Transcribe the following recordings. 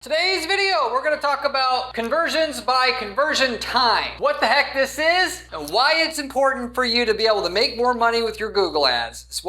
Today's video, we're going to talk about conversions by conversion time. What the heck this is and why it's important for you to be able to make more money with your Google ads.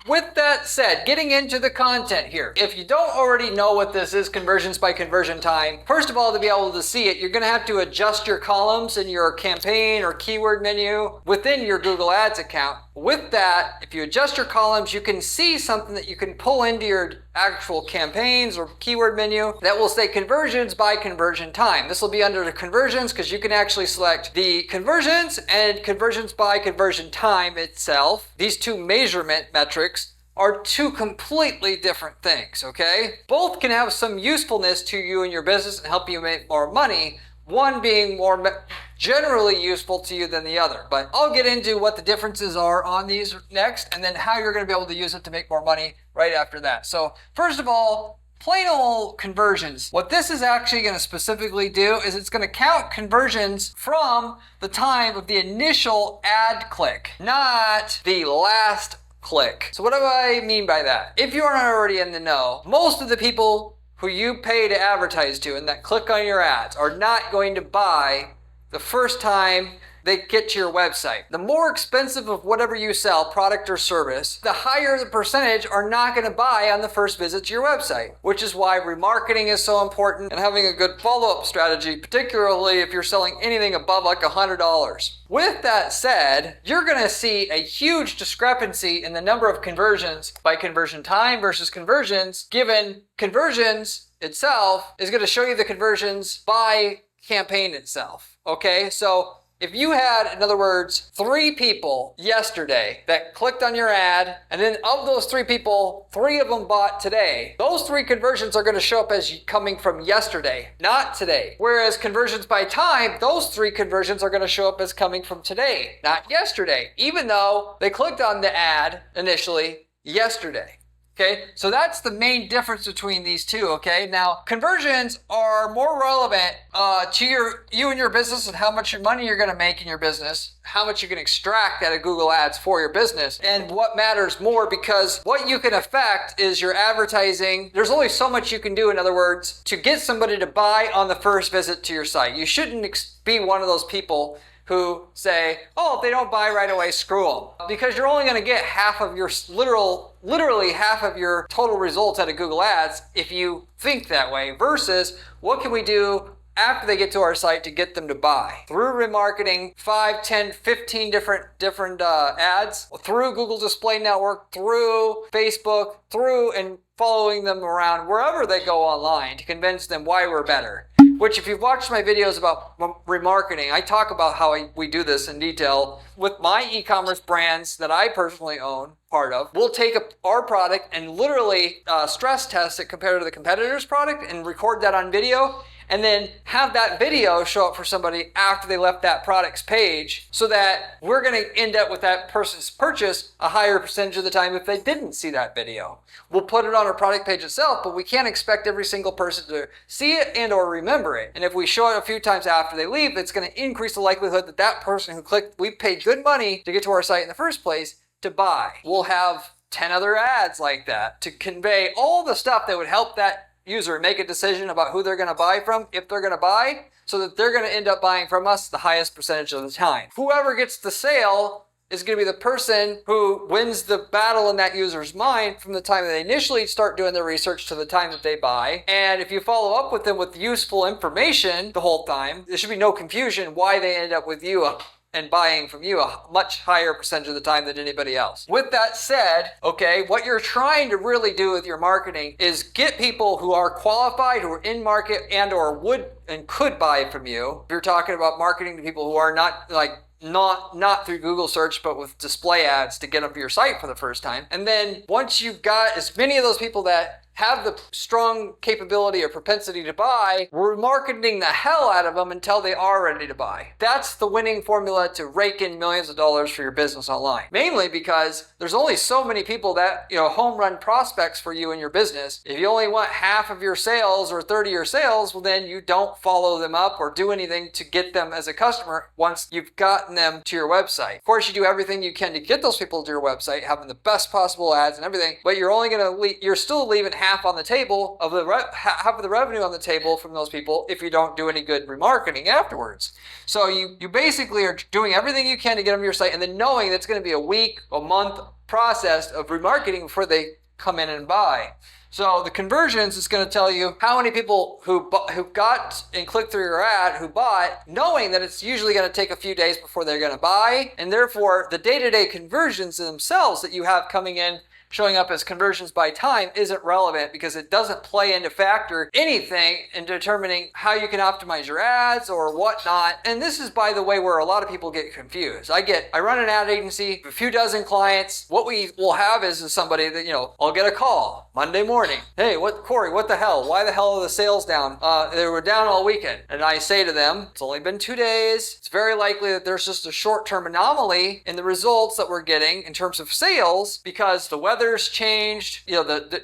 With that said, getting into the content here. If you don't already know what this is, conversions by conversion time, first of all, to be able to see it, you're going to have to adjust your columns in your campaign or keyword menu within your Google Ads account. With that, if you adjust your columns, you can see something that you can pull into your actual campaigns or keyword menu that will say conversions by conversion time. This will be under the conversions because you can actually select the conversions and conversions by conversion time itself. These two measurement metrics are two completely different things, okay? Both can have some usefulness to you and your business and help you make more money, one being more generally useful to you than the other. But I'll get into what the differences are on these next and then how you're going to be able to use it to make more money right after that. So first of all, plain old conversions. What this is actually going to specifically do is it's going to count conversions from the time of the initial ad click, not the last click. So what do I mean by that? If you are not already in the know, most of the people who you pay to advertise to and that click on your ads are not going to buy the first time they get to your website. The more expensive of whatever you sell, product or service, the higher the percentage are not going to buy on the first visit to your website, which is why remarketing is so important and having a good follow-up strategy, particularly if you're selling anything above like $100. With that said, you're going to see a huge discrepancy in the number of conversions by conversion time versus conversions, given conversions itself is going to show you the conversions by campaign itself. Okay, so if you had, in other words, 3 people yesterday that clicked on your ad, and then of those 3 people, 3 of them bought today, those 3 conversions are going to show up as coming from yesterday, not today. Whereas conversions by time, those 3 conversions are going to show up as coming from today, not yesterday, even though they clicked on the ad initially yesterday. Okay, so that's the main difference between these two, okay? Now, conversions are more relevant to you and your business and how much money you're gonna make in your business, how much you can extract out of Google Ads for your business, and what matters more because what you can affect is your advertising. There's only so much you can do, in other words, to get somebody to buy on the first visit to your site. You shouldn't be one of those people who say, oh, if they don't buy right away, screw them. Because you're only going to get half of your, literally half of your total results out of Google Ads if you think that way, versus what can we do after they get to our site to get them to buy? Through remarketing, 5, 10, 15 different ads, through Google Display Network, through Facebook, through and following them around wherever they go online to convince them why we're better. Which, if you've watched my videos about remarketing, I talk about how we do this in detail with my e-commerce brands that I personally own part of. We'll take our product and literally stress test it compared to the competitor's product and record that on video, and then have that video show up for somebody after they left that product's page, so that we're going to end up with that person's purchase a higher percentage of the time if they didn't see that video. We'll put it on our product page itself, but we can't expect every single person to see it and or remember it. And if we show it a few times after they leave, it's going to increase the likelihood that that person who clicked, we paid good money to get to our site in the first place, to buy. We'll have 10 other ads like that to convey all the stuff that would help that user make a decision about who they're going to buy from, if they're going to buy, so that they're going to end up buying from us the highest percentage of the time. Whoever gets the sale is going to be the person who wins the battle in that user's mind from the time they initially start doing their research to the time that they buy. And if you follow up with them with useful information the whole time, there should be no confusion why they end up with you and buying from you a much higher percentage of the time than anybody else. With that said, okay, what you're trying to really do with your marketing is get people who are qualified, who are in market and or would and could buy from you. If you're talking about marketing to people who are not through Google search, but with display ads to get them to your site for the first time. And then once you've got as many of those people that have the strong capability or propensity to buy, we're marketing the hell out of them until they are ready to buy. That's the winning formula to rake in millions of dollars for your business online. Mainly because there's only so many people that, home run prospects for you in your business. If you only want half of your sales or 30 of your sales, well then you don't follow them up or do anything to get them as a customer once you've gotten them to your website. Of course, you do everything you can to get those people to your website, having the best possible ads and everything, but you're still leaving half on the table of half of the revenue on the table from those people if you don't do any good remarketing afterwards. So you basically are doing everything you can to get them to your site and then knowing that it's going to be a week, a month process of remarketing before they come in and buy. So the conversions is going to tell you how many people who got and clicked through your ad who bought, knowing that it's usually going to take a few days before they're going to buy, and therefore the day-to-day conversions themselves that you have coming in showing up as conversions by time isn't relevant because it doesn't play into factor anything in determining how you can optimize your ads or whatnot. And this is, by the way, where a lot of people get confused. I run an ad agency, a few dozen clients. What we will have is somebody that, I'll get a call Monday morning. Hey, Corey, what the hell? Why the hell are the sales down? They were down all weekend. And I say to them, it's only been 2 days. It's very likely that there's just a short-term anomaly in the results that we're getting in terms of sales because the weather's changed,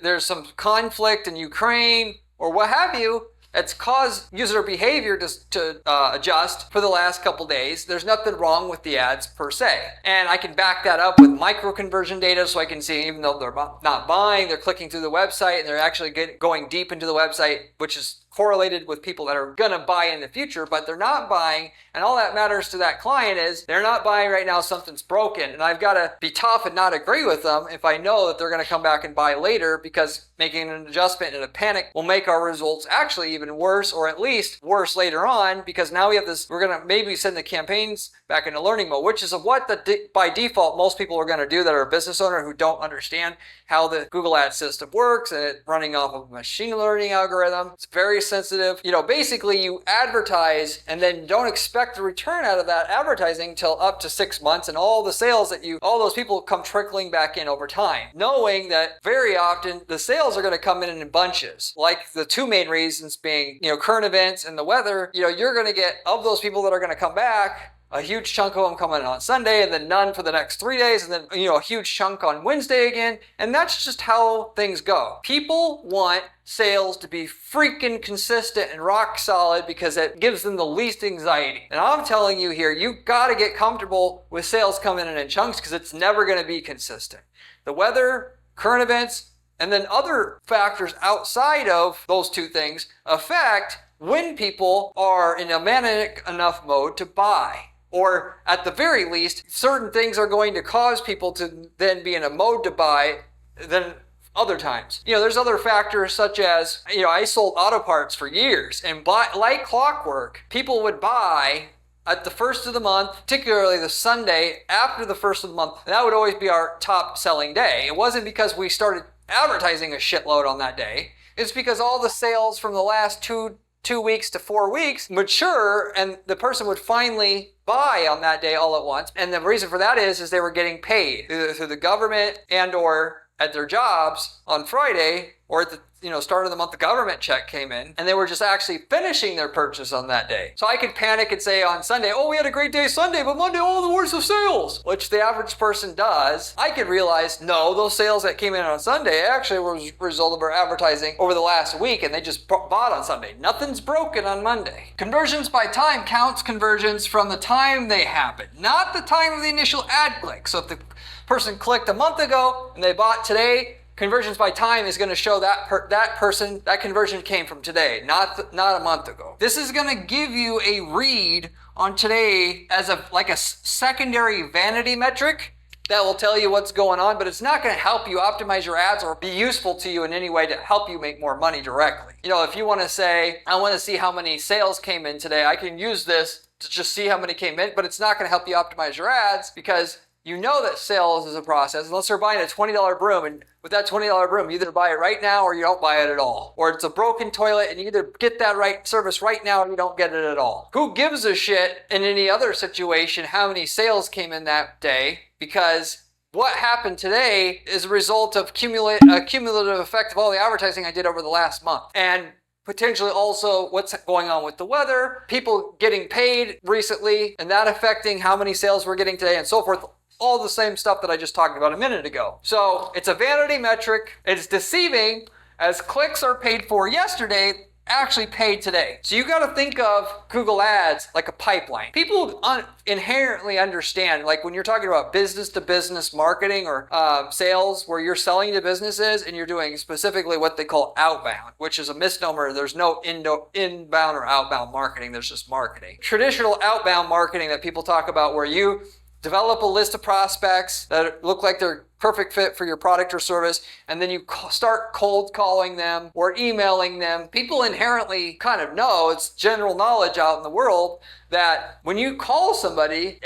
there's some conflict in Ukraine or what have you. It's caused user behavior to adjust for the last couple days. There's nothing wrong with the ads per se. And I can back that up with micro conversion data so I can see even though they're not buying, they're clicking through the website and they're actually going deep into the website, which is correlated with people that are going to buy in the future, but they're not buying. And all that matters to that client is they're not buying right now, something's broken. And I've got to be tough and not agree with them if I know that they're going to come back and buy later because making an adjustment in a panic will make our results actually even worse or at least worse later on because now we have this, we're going to maybe send the campaigns back into learning mode, which is what by default most people are going to do that are a business owner who don't understand how the Google Ads system works and it's running off of a machine learning algorithm. It's very sensitive. Basically you advertise and then don't expect a return out of that advertising till up to 6 months and all the sales all those people come trickling back in over time, knowing that very often the sales are going to come in bunches. Like the two main reasons being, current events and the weather, you're going to get of those people that are going to come back, a huge chunk of them coming on Sunday and then none for the next 3 days and then, a huge chunk on Wednesday again. And that's just how things go. People want sales to be freaking consistent and rock solid because it gives them the least anxiety. And I'm telling you here, you got to get comfortable with sales coming in chunks because it's never going to be consistent. The weather, current events, and then other factors outside of those two things affect when people are in a manic enough mode to buy. Or at the very least, certain things are going to cause people to then be in a mode to buy than other times. There's other factors such as, I sold auto parts for years and like clockwork, people would buy at the first of the month, particularly the Sunday after the first of the month. That would always be our top selling day. It wasn't because we started advertising a shitload on that day. It's because all the sales from the last two weeks to 4 weeks mature and the person would finally buy on that day all at once. And the reason for that is they were getting paid either through the government and or at their jobs on Friday or at the start of the month the government check came in and they were just actually finishing their purchase on that day. So I could panic and say on Sunday, oh, we had a great day Sunday, but Monday, oh, the worst of sales, which the average person does. I could realize, no, those sales that came in on Sunday actually were a result of our advertising over the last week and they just bought on Sunday. Nothing's broken on Monday. Conversions by time counts conversions from the time they happen, not the time of the initial ad click. So if the person clicked a month ago and they bought today, conversions by time is going to show that person, that conversion came from today, not a month ago. This is going to give you a read on today as a secondary vanity metric that will tell you what's going on, but it's not going to help you optimize your ads or be useful to you in any way to help you make more money directly. If you want to say, I want to see how many sales came in today, I can use this to just see how many came in, but it's not going to help you optimize your ads because you know that sales is a process unless they're buying a $20 broom, and with that $20 broom, you either buy it right now or you don't buy it at all. Or it's a broken toilet and you either get that right service right now or you don't get it at all. Who gives a shit in any other situation how many sales came in that day? Because what happened today is a result of a cumulative effect of all the advertising I did over the last month. And potentially also what's going on with the weather, people getting paid recently, and that affecting how many sales we're getting today and so forth. All the same stuff that I just talked about a minute ago. So it's a vanity metric. It's deceiving, as clicks are paid for yesterday, actually paid today. So you got to think of Google Ads like a pipeline. People inherently understand, like when you're talking about business to business marketing or sales, where you're selling to businesses and you're doing specifically what they call outbound, which is a misnomer. There's no inbound or outbound marketing. There's just marketing. Traditional outbound marketing that people talk about, where you develop a list of prospects that look like they're perfect fit for your product or service, and then you start cold calling them or emailing them. People inherently kind of know, it's general knowledge out in the world, that when you call somebody,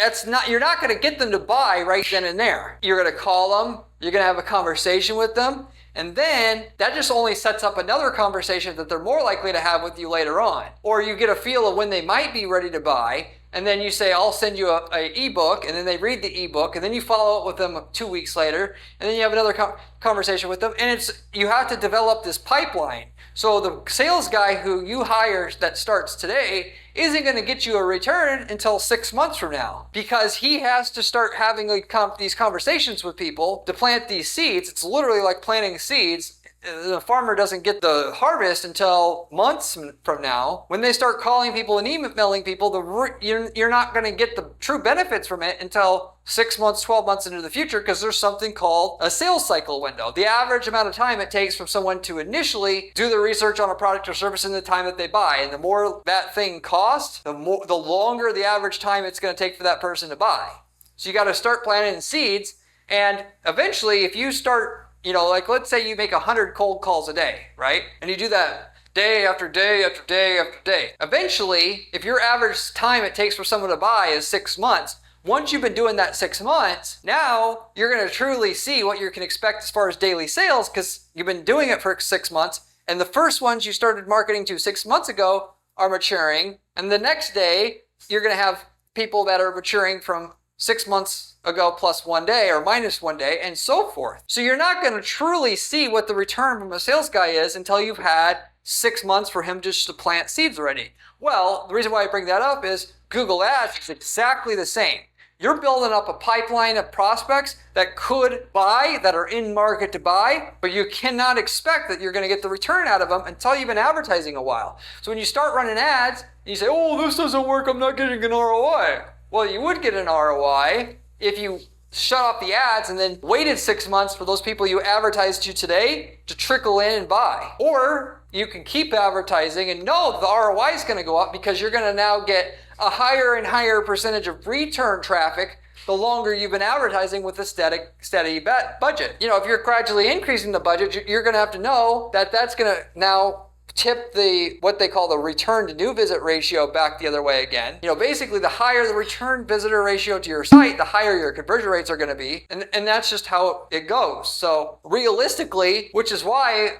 you're not going to get them to buy right then and there. You're going to call them, you're going to have a conversation with them, and then that just only sets up another conversation that they're more likely to have with you later on. Or you get a feel of when they might be ready to buy, and then you say, I'll send you an ebook, and then they read the ebook, and then you follow up with them 2 weeks later, and then you have another conversation with them, and you have to develop this pipeline. So the sales guy who you hire that starts today isn't going to get you a return until 6 months from now, because he has to start having these conversations with people to plant these seeds. It's literally like planting seeds. The farmer doesn't get the harvest until months from now. When they start calling people and emailing people, you're not going to get the true benefits from it until 6 months, 12 months into the future, because there's something called a sales cycle window. The average amount of time it takes from someone to initially do the research on a product or service in the time that they buy. And the more that thing costs, the longer the average time it's going to take for that person to buy. So you got to start planting seeds. And eventually, if you start, like let's say you make 100 cold calls a day, right? And you do that day after day after day after day. Eventually, if your average time it takes for someone to buy is 6 months, once you've been doing that 6 months, now you're going to truly see what you can expect as far as daily sales, because you've been doing it for 6 months. And the first ones you started marketing to 6 months ago are maturing. And the next day, you're going to have people that are maturing from 6 months ago plus 1 day or minus 1 day, and so forth. So you're not going to truly see what the return from a sales guy is until you've had 6 months for him just to plant seeds already. Well, the reason why I bring that up is Google Ads is exactly the same. You're building up a pipeline of prospects that could buy, that are in market to buy, but you cannot expect that you're going to get the return out of them until you've been advertising a while. So when you start running ads, and you say, oh, this doesn't work, I'm not getting an ROI. Well, you would get an ROI if you shut off the ads and then waited 6 months for those people you advertised to today to trickle in and buy. Or you can keep advertising and know the ROI is going to go up, because you're going to now get a higher and higher percentage of return traffic the longer you've been advertising with a steady budget. If you're gradually increasing the budget, you're going to have to know that that's going to now tip what they call the return to new visit ratio back the other way again. Basically the higher the return visitor ratio to your site, the higher your conversion rates are going to be. And that's just how it goes. So realistically, which is why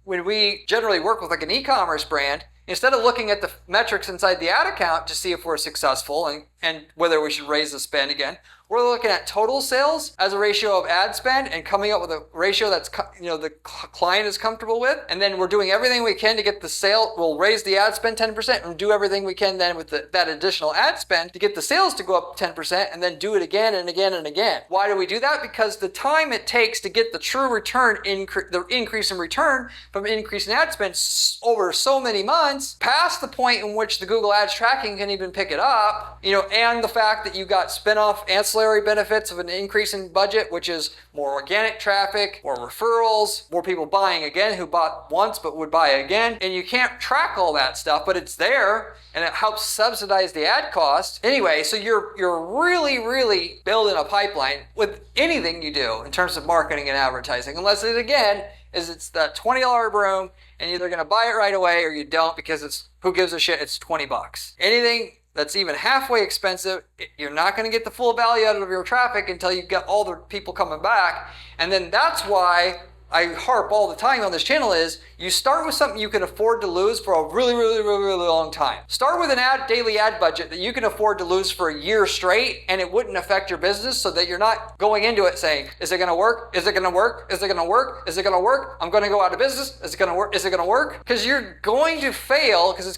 when we generally work with like an e-commerce brand, instead of looking at the metrics inside the ad account to see if we're successful and whether we should raise the spend again, we're looking at total sales as a ratio of ad spend and coming up with a ratio that's the client is comfortable with. And then we're doing everything we can to get the sale. We'll raise the ad spend 10% and do everything we can then with that additional ad spend to get the sales to go up 10%, and then do it again and again and again. Why do we do that? Because the time it takes to get the true return, the increase in return from increase in ad spend over so many months, past the point in which the Google Ads tracking can even pick it up, and the fact that you got spin-off ancillary benefits of an increase in budget, which is more organic traffic, more referrals, more people buying again who bought once but would buy again. And you can't track all that stuff, but it's there and it helps subsidize the ad cost. Anyway, so you're really, really building a pipeline with anything you do in terms of marketing and advertising, unless it's that $20 broom and you're either going to buy it right away or you don't, because who gives a shit, it's $20. Anything that's even halfway expensive, you're not going to get the full value out of your traffic until you get all the people coming back. And then that's why I harp all the time on this channel is you start with something you can afford to lose for a really long time. Start with an daily ad budget that you can afford to lose for a year straight and it wouldn't affect your business, so that you're not going into it saying, is it going to work? Is it going to work? Is it going to work? Is it going to work? I'm going to go out of business. Is it going to work? Is it going to work? Because you're going to fail, because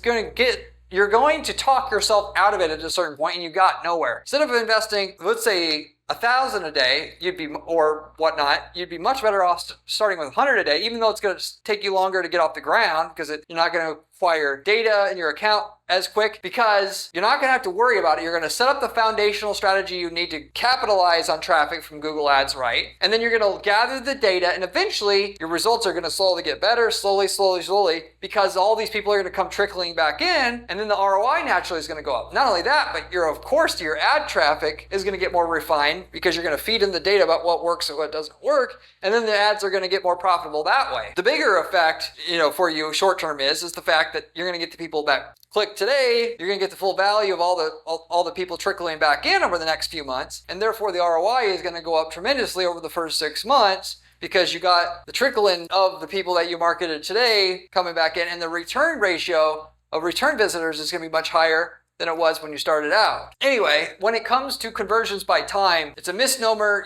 you're going to talk yourself out of it at a certain point and you got nowhere. Instead of investing, let's say, 1,000 a day, you'd be much better off starting with 100 a day, even though it's going to take you longer to get off the ground, because you're not going to acquire data in your account as quick, because you're not going to have to worry about it. You're going to set up the foundational strategy you need to capitalize on traffic from Google Ads right, and then you're going to gather the data, and eventually your results are going to slowly get better, slowly, because all these people are going to come trickling back in, and then the ROI naturally is going to go up. Not only that, but your ad traffic is going to get more refined, because you're going to feed in the data about what works and what doesn't work, and then the ads are going to get more profitable that way. The bigger effect, for you short term is the fact that you're going to get the people that click today. You're going to get the full value of all the people trickling back in over the next few months, and therefore the ROI is going to go up tremendously over the first 6 months, because you got the trickle in of the people that you marketed today coming back in, and the return ratio of return visitors is going to be much higher than it was when you started out. Anyway, when it comes to conversions by time, it's a misnomer,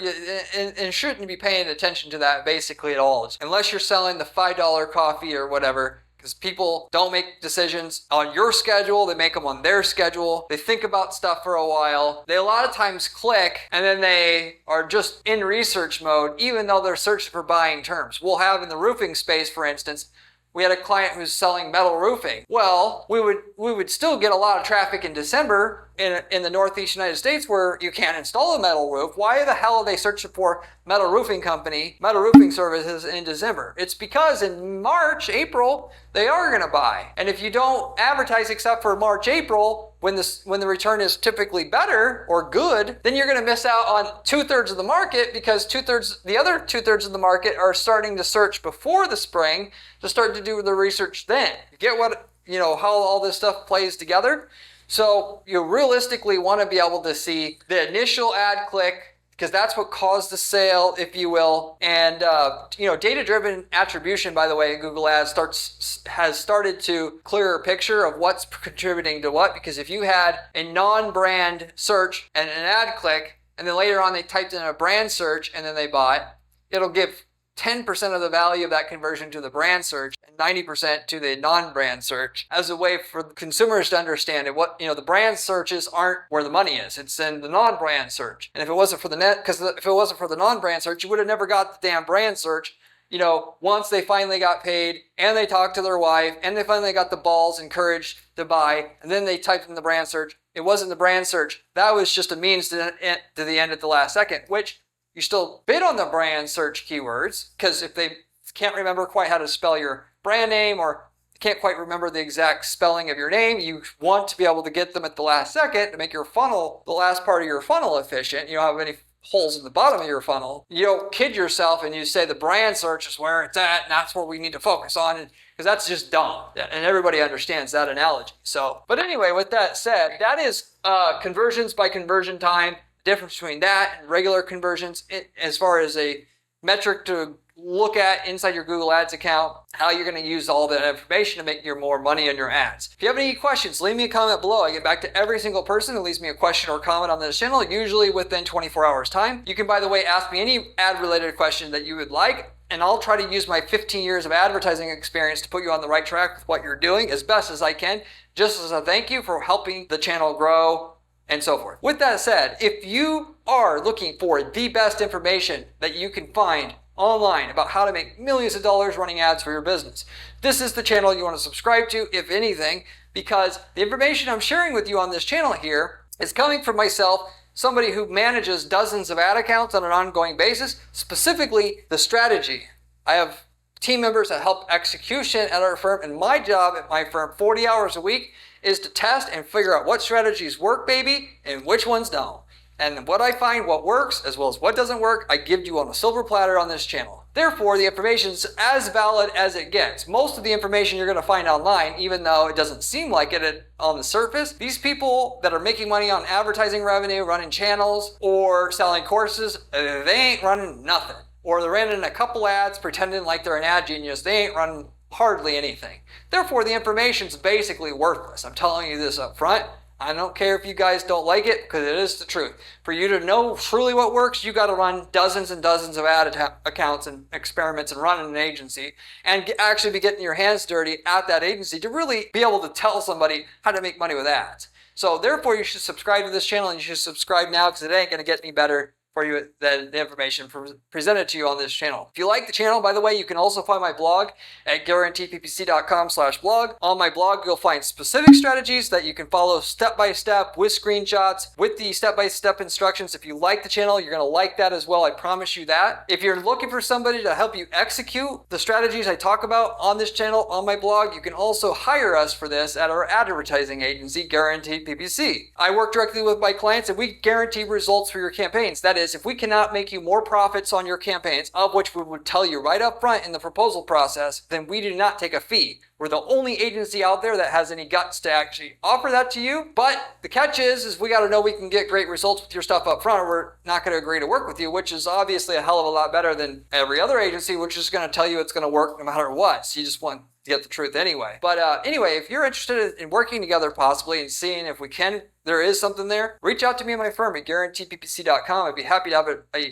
and shouldn't be paying attention to that basically at all, unless you're selling the $5 coffee or whatever. Because people don't make decisions on your schedule, they make them on their schedule. They think about stuff for a while. They a lot of times click, and then they are just in research mode, even though they're searching for buying terms. We'll have in the roofing space, for instance, we had a client who's selling metal roofing. Well, we would still get a lot of traffic in December in the Northeast United States, where you can't install a metal roof. Why the hell are they searching for metal roofing services in December? It's because in March, April, they are going to buy. And if you don't advertise except for March, April, when the return is typically better or good, then you're going to miss out on 2/3 of the market, because the other 2/3 of the market are starting to search before the spring to start to do the research then. You get how all this stuff plays together? So you realistically want to be able to see the initial ad click, because that's what caused the sale, if you will. And data-driven attribution, by the way, in Google Ads has started to clear a picture of what's contributing to what. Because if you had a non-brand search and an ad click, and then later on they typed in a brand search and then they bought, it'll give 10% of the value of that conversion to the brand search and 90% to the non-brand search, as a way for consumers to understand it. The brand searches aren't where the money is. It's in the non-brand search. And if it wasn't for the non-brand search, you would have never got the damn brand search. Once they finally got paid and they talked to their wife and they finally got the balls and courage to buy, and then they typed in the brand search. It wasn't the brand search. That was just a means to the end at the last second, which you still bid on the brand search keywords, because if they can't remember quite how to spell your brand name, or can't quite remember the exact spelling of your name, you want to be able to get them at the last second to make your funnel, the last part of your funnel, efficient. You don't have any holes in the bottom of your funnel. You don't kid yourself and you say the brand search is where it's at and that's what we need to focus on, because that's just dumb. And everybody understands that analogy. But anyway, with that said, that is conversions by conversion time. Difference between that and regular conversions, as far as a metric to look at inside your Google Ads account, how you're going to use all that information to make more money on your ads. If you have any questions, leave me a comment below. I get back to every single person who leaves me a question or comment on this channel, usually within 24 hours time. You can, by the way, ask me any ad related question that you would like, and I'll try to use my 15 years of advertising experience to put you on the right track with what you're doing as best as I can, just as a thank you for helping the channel grow and so forth. With that said, if you are looking for the best information that you can find online about how to make millions of dollars running ads for your business, this is the channel you want to subscribe to, if anything, because the information I'm sharing with you on this channel here is coming from myself, somebody who manages dozens of ad accounts on an ongoing basis, specifically the strategy. I have team members that help execution at our firm, and my job at my firm, 40 hours a week, is to test and figure out what strategies work, baby, and which ones don't. And what I find, what works, as well as what doesn't work, I give you on a silver platter on this channel. Therefore, the information is as valid as it gets. Most of the information you're going to find online, even though it doesn't seem like it on the surface, these people that are making money on advertising revenue, running channels, or selling courses, they ain't running nothing. or they're running a couple ads pretending like they're an ad genius. They ain't running hardly anything. Therefore, the information's basically worthless. I'm telling you this up front. I don't care if you guys don't like it, because it is the truth. For you to know truly what works, you got to run dozens and dozens of ad accounts and experiments and run an agency and actually be getting your hands dirty at that agency to really be able to tell somebody how to make money with ads. So therefore, you should subscribe to this channel, and you should subscribe now, because it ain't going to get any better for you than the information presented to you on this channel. If you like the channel, by the way, you can also find my blog at guaranteeppc.com/blog. On my blog, you'll find specific strategies that you can follow step by step with screenshots, with the step-by-step instructions. If you like the channel, you're going to like that as well. I promise you that. If you're looking for somebody to help you execute the strategies I talk about on this channel, on my blog, you can also hire us for this at our advertising agency, Guaranteed PPC. I work directly with my clients, and we guarantee results for your campaigns. That is, if we cannot make you more profits on your campaigns, of which we would tell you right up front in the proposal process, then we do not take a fee. We're the only agency out there that has any guts to actually offer that to you. But the catch is we got to know we can get great results with your stuff up front, or we're not going to agree to work with you, which is obviously a hell of a lot better than every other agency, which is going to tell you it's going to work no matter what. So you just want to get the truth anyway. But anyway, if you're interested in working together possibly and seeing if there is something there, reach out to me and my firm at guaranteeppc.com. I'd be happy to have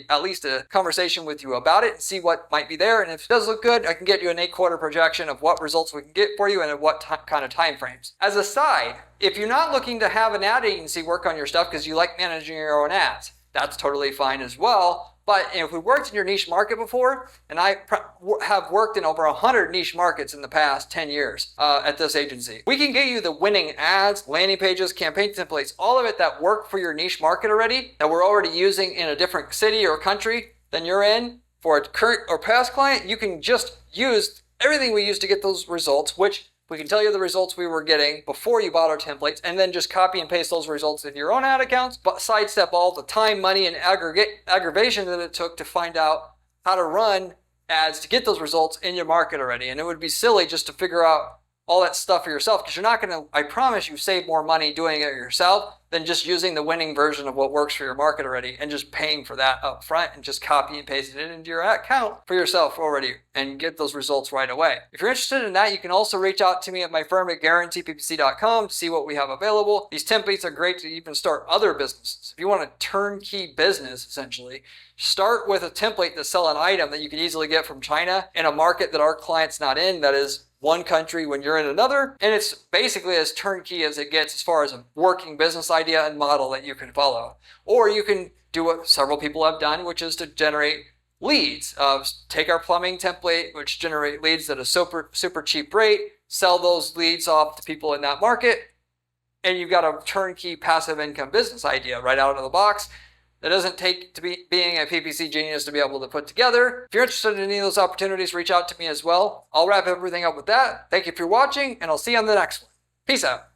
at least a conversation with you about it and see what might be there. And if it does look good, I can get you an 8-quarter projection of what results we can get for you and at what kind of time frames. As a side, if you're not looking to have an ad agency work on your stuff because you like managing your own ads, that's totally fine as well. But if we worked in your niche market before, and I have worked in over 100 niche markets in the past 10 years at this agency, we can get you the winning ads, landing pages, campaign templates, all of it that work for your niche market already, that we're already using in a different city or country than you're in. For a current or past client, you can just use everything we use to get those results, which we can tell you the results we were getting before you bought our templates, and then just copy and paste those results into your own ad accounts, but sidestep all the time, money, and aggravation that it took to find out how to run ads to get those results in your market already. And it would be silly just to figure out all that stuff for yourself, because you're not going to, I promise you, save more money doing it yourself than just using the winning version of what works for your market already and just paying for that up front and just copy and pasting it into your account for yourself already and get those results right away. If you're interested in that, you can also reach out to me at my firm at guaranteeppc.com to see what we have available. These templates are great to even start other businesses. If you want a turnkey business, essentially, start with a template to sell an item that you can easily get from China in a market that our client's not in, that is one country when you're in another, and it's basically as turnkey as it gets as far as a working business idea and model that you can follow. Or you can do what several people have done, which is to generate leads. Take our plumbing template, which generate leads at a super cheap rate, sell those leads off to people in that market, and you've got a turnkey passive income business idea right out of the box. That doesn't take to be being a PPC genius to be able to put together. If you're interested in any of those opportunities, reach out to me as well. I'll wrap everything up with that. Thank you for watching, and I'll see you on the next one. Peace out.